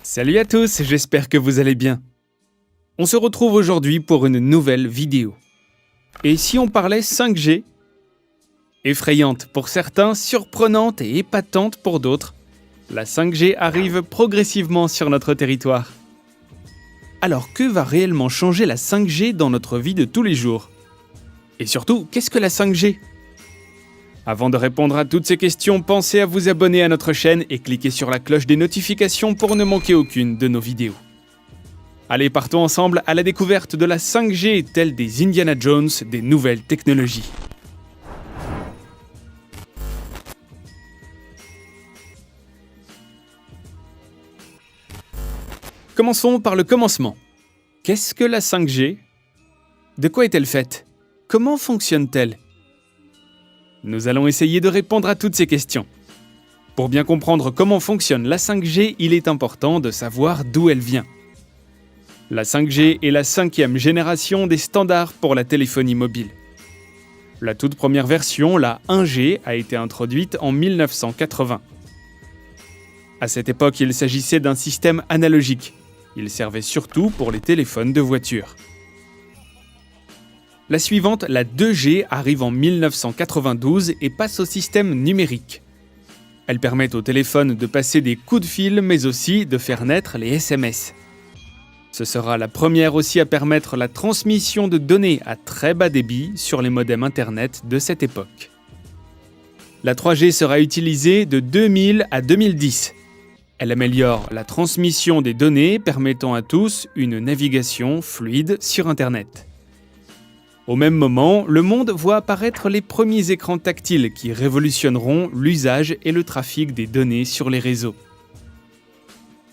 Salut à tous, j'espère que vous allez bien. On se retrouve aujourd'hui pour une nouvelle vidéo. Et si on parlait 5G? Effrayante pour certains, surprenante et épatante pour d'autres, la 5G arrive progressivement sur notre territoire. Alors que va réellement changer la 5G dans notre vie de tous les jours? Et surtout, qu'est-ce que la 5G? Avant de répondre à toutes ces questions, pensez à vous abonner à notre chaîne et cliquez sur la cloche des notifications pour ne manquer aucune de nos vidéos. Allez, partons ensemble à la découverte de la 5G, telle des Indiana Jones des nouvelles technologies. Commençons par le commencement. Qu'est-ce que la 5G? De quoi est-elle faite? Comment fonctionne-t-elle? Nous allons essayer de répondre à toutes ces questions. Pour bien comprendre comment fonctionne la 5G, il est important de savoir d'où elle vient. La 5G est la 5e génération des standards pour la téléphonie mobile. La toute première version, la 1G, a été introduite en 1980. À cette époque, il s'agissait d'un système analogique. Il servait surtout pour les téléphones de voiture. La suivante, la 2G, arrive en 1992 et passe au système numérique. Elle permet au téléphone de passer des coups de fil, mais aussi de faire naître les SMS. Ce sera la première aussi à permettre la transmission de données à très bas débit sur les modems Internet de cette époque. La 3G sera utilisée de 2000 à 2010. Elle améliore la transmission des données, permettant à tous une navigation fluide sur Internet. Au même moment, le monde voit apparaître les premiers écrans tactiles qui révolutionneront l'usage et le trafic des données sur les réseaux.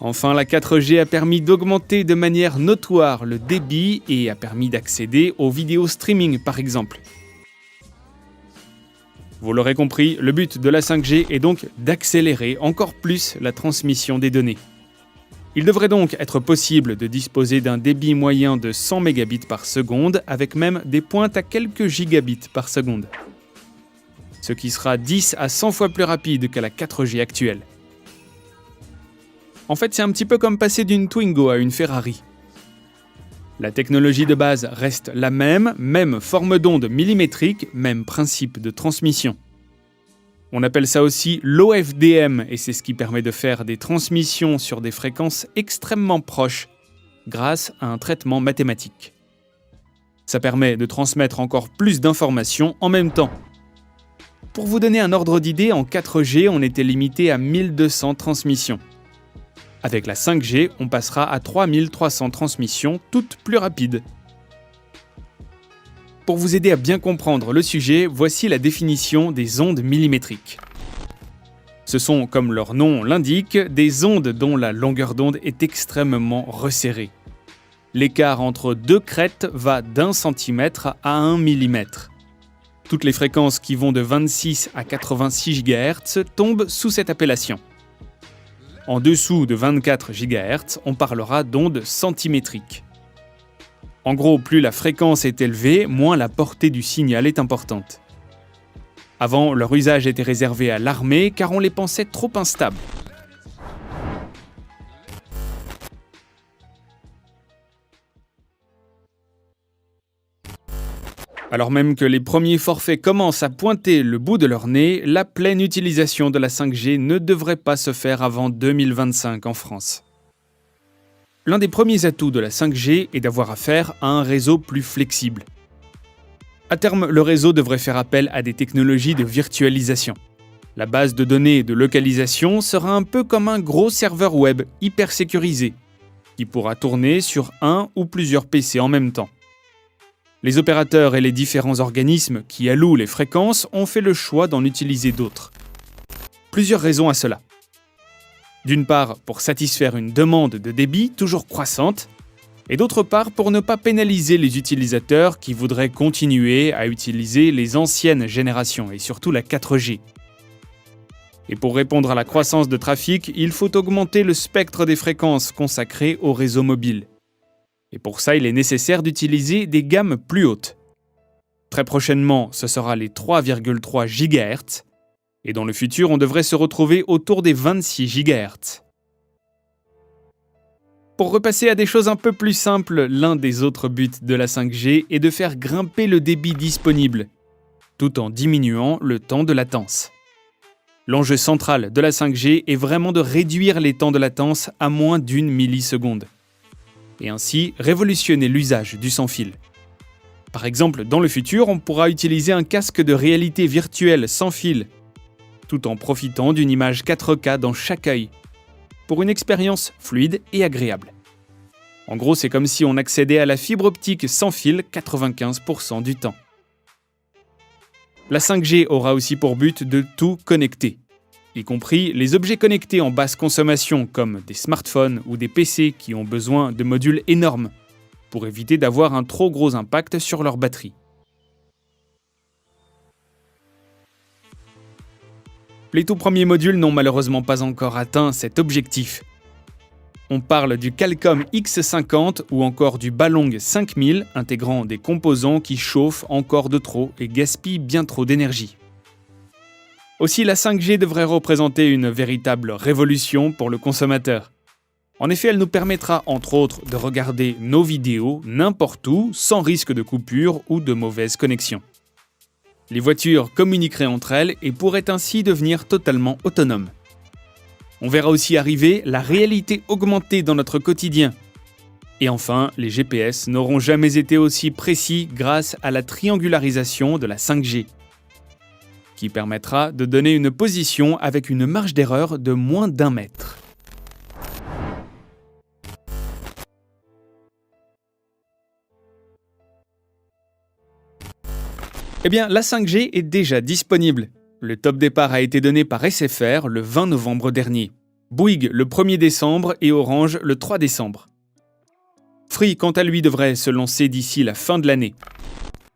Enfin, la 4G a permis d'augmenter de manière notoire le débit et a permis d'accéder aux vidéos streaming par exemple. Vous l'aurez compris, le but de la 5G est donc d'accélérer encore plus la transmission des données. Il devrait donc être possible de disposer d'un débit moyen de 100 mégabits par seconde avec même des pointes à quelques gigabits par seconde. Ce qui sera 10 à 100 fois plus rapide que la 4G actuelle. En fait, c'est un petit peu comme passer d'une Twingo à une Ferrari. La technologie de base reste la même forme d'onde millimétrique, même principe de transmission. On appelle ça aussi l'OFDM et c'est ce qui permet de faire des transmissions sur des fréquences extrêmement proches grâce à un traitement mathématique. Ça permet de transmettre encore plus d'informations en même temps. Pour vous donner un ordre d'idée, en 4G, on était limité à 1200 transmissions. Avec la 5G, on passera à 3300 transmissions, toutes plus rapides. Pour vous aider à bien comprendre le sujet, voici la définition des ondes millimétriques. Ce sont, comme leur nom l'indique, des ondes dont la longueur d'onde est extrêmement resserrée. L'écart entre deux crêtes va d'1 cm à 1 mm. Toutes les fréquences qui vont de 26 à 86 GHz tombent sous cette appellation. En dessous de 24 GHz, on parlera d'ondes centimétriques. En gros, plus la fréquence est élevée, moins la portée du signal est importante. Avant, leur usage était réservé à l'armée car on les pensait trop instables. Alors même que les premiers forfaits commencent à pointer le bout de leur nez, la pleine utilisation de la 5G ne devrait pas se faire avant 2025 en France. L'un des premiers atouts de la 5G est d'avoir affaire à un réseau plus flexible. À terme, le réseau devrait faire appel à des technologies de virtualisation. La base de données de localisation sera un peu comme un gros serveur web hyper sécurisé, qui pourra tourner sur un ou plusieurs PC en même temps. Les opérateurs et les différents organismes qui allouent les fréquences ont fait le choix d'en utiliser d'autres. Plusieurs raisons à cela. D'une part, pour satisfaire une demande de débit toujours croissante, et d'autre part, pour ne pas pénaliser les utilisateurs qui voudraient continuer à utiliser les anciennes générations, et surtout la 4G. Et pour répondre à la croissance de trafic, il faut augmenter le spectre des fréquences consacrées au réseau mobile. Et pour ça, il est nécessaire d'utiliser des gammes plus hautes. Très prochainement, ce sera les 3,3 GHz, et dans le futur, on devrait se retrouver autour des 26 GHz. Pour repasser à des choses un peu plus simples, l'un des autres buts de la 5G est de faire grimper le débit disponible, tout en diminuant le temps de latence. L'enjeu central de la 5G est vraiment de réduire les temps de latence à moins d'1 milliseconde, et ainsi révolutionner l'usage du sans-fil. Par exemple, dans le futur, on pourra utiliser un casque de réalité virtuelle sans fil, tout en profitant d'une image 4K dans chaque œil, pour une expérience fluide et agréable. En gros, c'est comme si on accédait à la fibre optique sans fil 95% du temps. La 5G aura aussi pour but de tout connecter, y compris les objets connectés en basse consommation comme des smartphones ou des PC qui ont besoin de modules énormes pour éviter d'avoir un trop gros impact sur leur batterie. Les tout premiers modules n'ont malheureusement pas encore atteint cet objectif. On parle du Qualcomm X50 ou encore du Balong 5000 intégrant des composants qui chauffent encore de trop et gaspillent bien trop d'énergie. Aussi, la 5G devrait représenter une véritable révolution pour le consommateur. En effet, elle nous permettra entre autres de regarder nos vidéos n'importe où sans risque de coupure ou de mauvaise connexion. Les voitures communiqueraient entre elles et pourraient ainsi devenir totalement autonomes. On verra aussi arriver la réalité augmentée dans notre quotidien. Et enfin, les GPS n'auront jamais été aussi précis grâce à la triangularisation de la 5G, qui permettra de donner une position avec une marge d'erreur de moins d'1 mètre. Eh bien, la 5G est déjà disponible. Le top départ a été donné par SFR le 20 novembre dernier, Bouygues le 1er décembre et Orange le 3 décembre. Free, quant à lui, devrait se lancer d'ici la fin de l'année.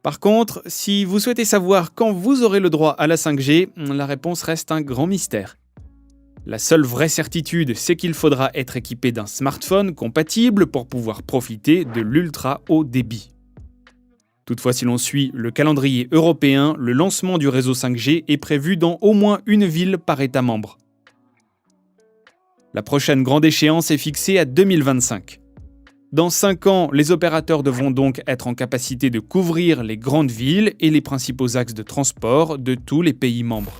Par contre, si vous souhaitez savoir quand vous aurez le droit à la 5G, la réponse reste un grand mystère. La seule vraie certitude, c'est qu'il faudra être équipé d'un smartphone compatible pour pouvoir profiter de l'ultra haut débit. Toutefois, si l'on suit le calendrier européen, le lancement du réseau 5G est prévu dans au moins une ville par État membre. La prochaine grande échéance est fixée à 2025. Dans 5 ans, les opérateurs devront donc être en capacité de couvrir les grandes villes et les principaux axes de transport de tous les pays membres.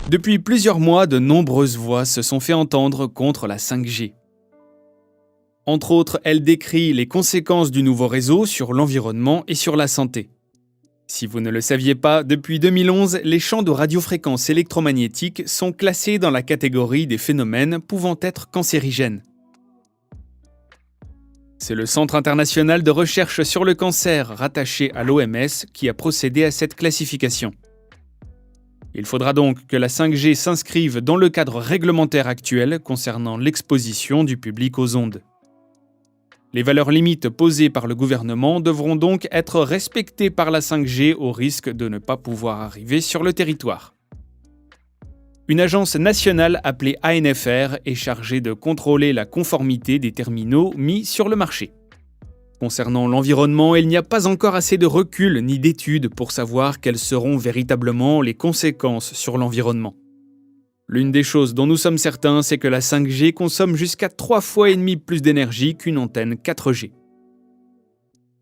Depuis plusieurs mois, de nombreuses voix se sont fait entendre contre la 5G. Entre autres, elle décrit les conséquences du nouveau réseau sur l'environnement et sur la santé. Si vous ne le saviez pas, depuis 2011, les champs de radiofréquences électromagnétiques sont classés dans la catégorie des phénomènes pouvant être cancérigènes. C'est le Centre international de recherche sur le cancer, rattaché à l'OMS, qui a procédé à cette classification. Il faudra donc que la 5G s'inscrive dans le cadre réglementaire actuel concernant l'exposition du public aux ondes. Les valeurs limites posées par le gouvernement devront donc être respectées par la 5G au risque de ne pas pouvoir arriver sur le territoire. Une agence nationale appelée ANFR est chargée de contrôler la conformité des terminaux mis sur le marché. Concernant l'environnement, il n'y a pas encore assez de recul ni d'études pour savoir quelles seront véritablement les conséquences sur l'environnement. L'une des choses dont nous sommes certains, c'est que la 5G consomme jusqu'à 3,5 fois plus d'énergie qu'une antenne 4G.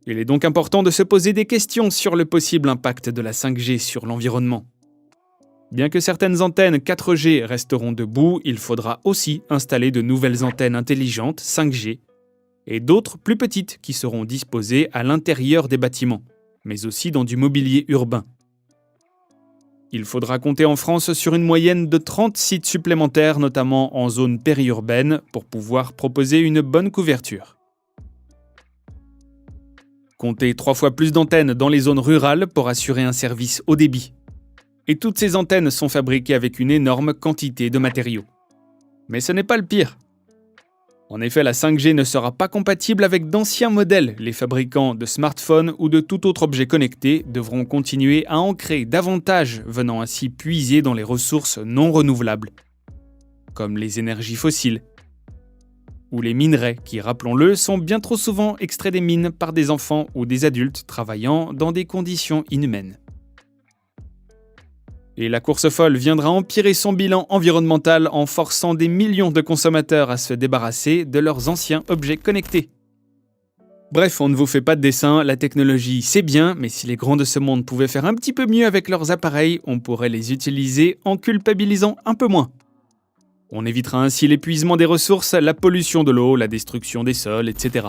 Il est donc important de se poser des questions sur le possible impact de la 5G sur l'environnement. Bien que certaines antennes 4G resteront debout, il faudra aussi installer de nouvelles antennes intelligentes 5G et d'autres plus petites qui seront disposées à l'intérieur des bâtiments, mais aussi dans du mobilier urbain. Il faudra compter en France sur une moyenne de 30 sites supplémentaires, notamment en zone périurbaine, pour pouvoir proposer une bonne couverture. Comptez 3 fois plus d'antennes dans les zones rurales pour assurer un service haut débit. Et toutes ces antennes sont fabriquées avec une énorme quantité de matériaux. Mais ce n'est pas le pire. En effet, la 5G ne sera pas compatible avec d'anciens modèles. Les fabricants de smartphones ou de tout autre objet connecté devront continuer à en créer davantage, venant ainsi puiser dans les ressources non renouvelables, comme les énergies fossiles, ou les minerais qui, rappelons-le, sont bien trop souvent extraits des mines par des enfants ou des adultes travaillant dans des conditions inhumaines. Et la course folle viendra empirer son bilan environnemental en forçant des millions de consommateurs à se débarrasser de leurs anciens objets connectés. Bref, on ne vous fait pas de dessin, la technologie c'est bien, mais si les grands de ce monde pouvaient faire un petit peu mieux avec leurs appareils, on pourrait les utiliser en culpabilisant un peu moins. On évitera ainsi l'épuisement des ressources, la pollution de l'eau, la destruction des sols, etc.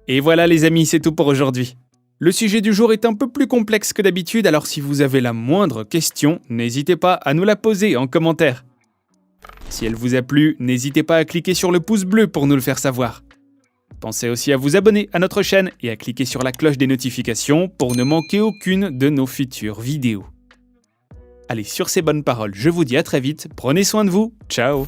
Et voilà les amis, c'est tout pour aujourd'hui. Le sujet du jour est un peu plus complexe que d'habitude, alors si vous avez la moindre question, n'hésitez pas à nous la poser en commentaire. Si elle vous a plu, n'hésitez pas à cliquer sur le pouce bleu pour nous le faire savoir. Pensez aussi à vous abonner à notre chaîne et à cliquer sur la cloche des notifications pour ne manquer aucune de nos futures vidéos. Allez, sur ces bonnes paroles, je vous dis à très vite, prenez soin de vous, ciao!